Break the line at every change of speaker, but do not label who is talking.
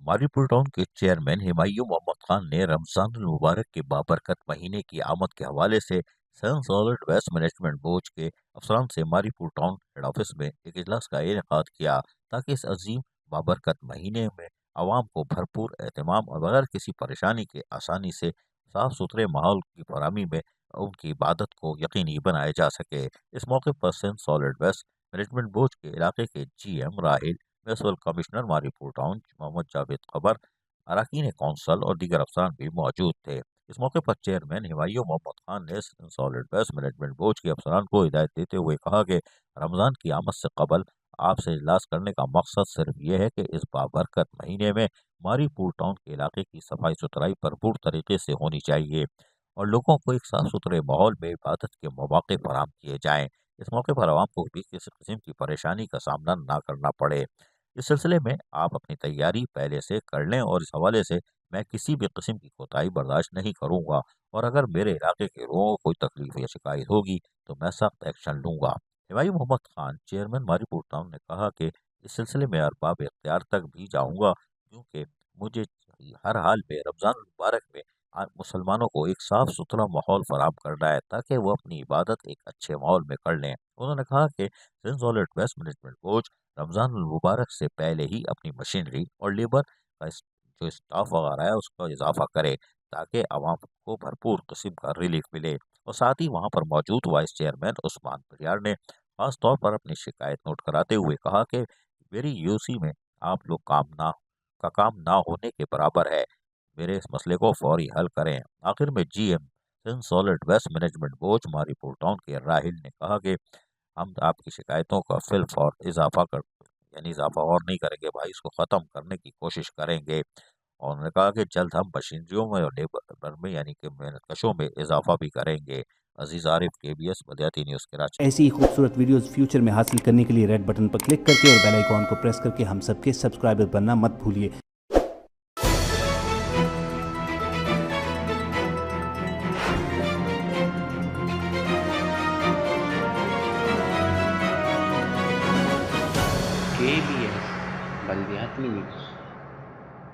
Mauripur town के chairman Humayun Mohammad Khan ने रमजान मुबारक के बाबरकत महीने की आमद के हवाले से सन सॉलिड वेस्ट मैनेजमेंट बोर्ड के अफसरान से मारीपुर टाउन हेड ऑफिस में एक इजलास का इनेकाद किया ताकि इस अजीम बाबरकत महीने में आवाम को भरपूर एहतमाम और बगैर किसी परेशानी के आसानी से साफ सुथरे माहौल की फरहमी में उनकी इबादत को यकीनी बनाया जा सके। इस मौके पर सन सॉलिड वेस्ट मैनेजमेंट बोर्ड के इलाके के GM Rahil, municipal commissioner Mauripur town Mohammad Javed खबर, अरकान कौंसल और दीगर अफसरान भी मौजूद थे। इस मौके पर चेयरमैन हुमायूं मोहम्मद खान ने सॉलिड वेस्ट मैनेजमेंट बोर्ड के अफसरान को हिदायत देते हुए कहा कि रमज़ान की आमद से कबल आपसे इजलास करने का मकसद सिर्फ ये है कि इस बाबरकत महीने में मारीपुर टाउन के इलाके की सफाई सुथराई भरपूर तरीके से होनी चाहिए और लोगों को एक साफ सुथरे माहौल में इबादत के मौके फराहम किए जाएं। इस मौके पर आवाम को भी किसी किस्म की परेशानी का सामना ना करना पड़े। इस सिलसिले में आप अपनी तैयारी पहले से कर लें और इस हवाले से मैं किसी भी किस्म की कोताही बर्दाश्त नहीं करूंगा और अगर मेरे इलाके के लोगों को कोई तकलीफ या शिकायत होगी तो मैं सख्त एक्शन लूंगा। हुमायूं मोहम्मद खान, चेयरमैन मारीपुर टाउन ने कहा कि इस सिलसिले में अरबाब इख्तियार तक भी जाऊंगा क्योंकि मुझे हर हाल में रमज़ान मुबारक में मुसलमानों को एक साफ सुथरा माहौल फराहम करना है ताकि वो अपनी इबादत एक अच्छे माहौल में कर लें। उन्होंने कहा कि Sindh solid waste management board रमज़ान मुबारक से पहले ही अपनी मशीनरी और लेबर का जो स्टाफ वगैरह है उसका इजाफा करे ताकि आवाम को भरपूर किस्म का रिलीफ मिले। और साथ ही वहाँ पर मौजूद वाइस चेयरमैन उस्मान परियार ने खास तौर पर अपनी शिकायत नोट कराते हुए कहा कि मेरी यूसी में आप लोग काम ना होने के बराबर है। मेरे इस मसले को फौरी हल करें। आखिर में GM Sindh solid waste management board Maripur town के राहिल ने कहा कि हम आपकी शिकायतों का इजाफा और नहीं करेंगे भाई, इसको ख़त्म करने की कोशिश करेंगे। और उन्होंने कहा कि जल्द हम मशीनरियों में और लेबर में यानी कि मेहनतकशों में इजाफा भी करेंगे। अजीज आरिफ, KBS बदियाती न्यूज़ कराची।
ऐसी ही खूबसूरत वीडियोस फ्यूचर में हासिल करने के लिए रेड बटन पर क्लिक करके और बेल आइकॉन को प्रेस करके हम सबके सब्सक्राइबर बनना मत भूलिए।
KBS बल्दियाती न्यूज़।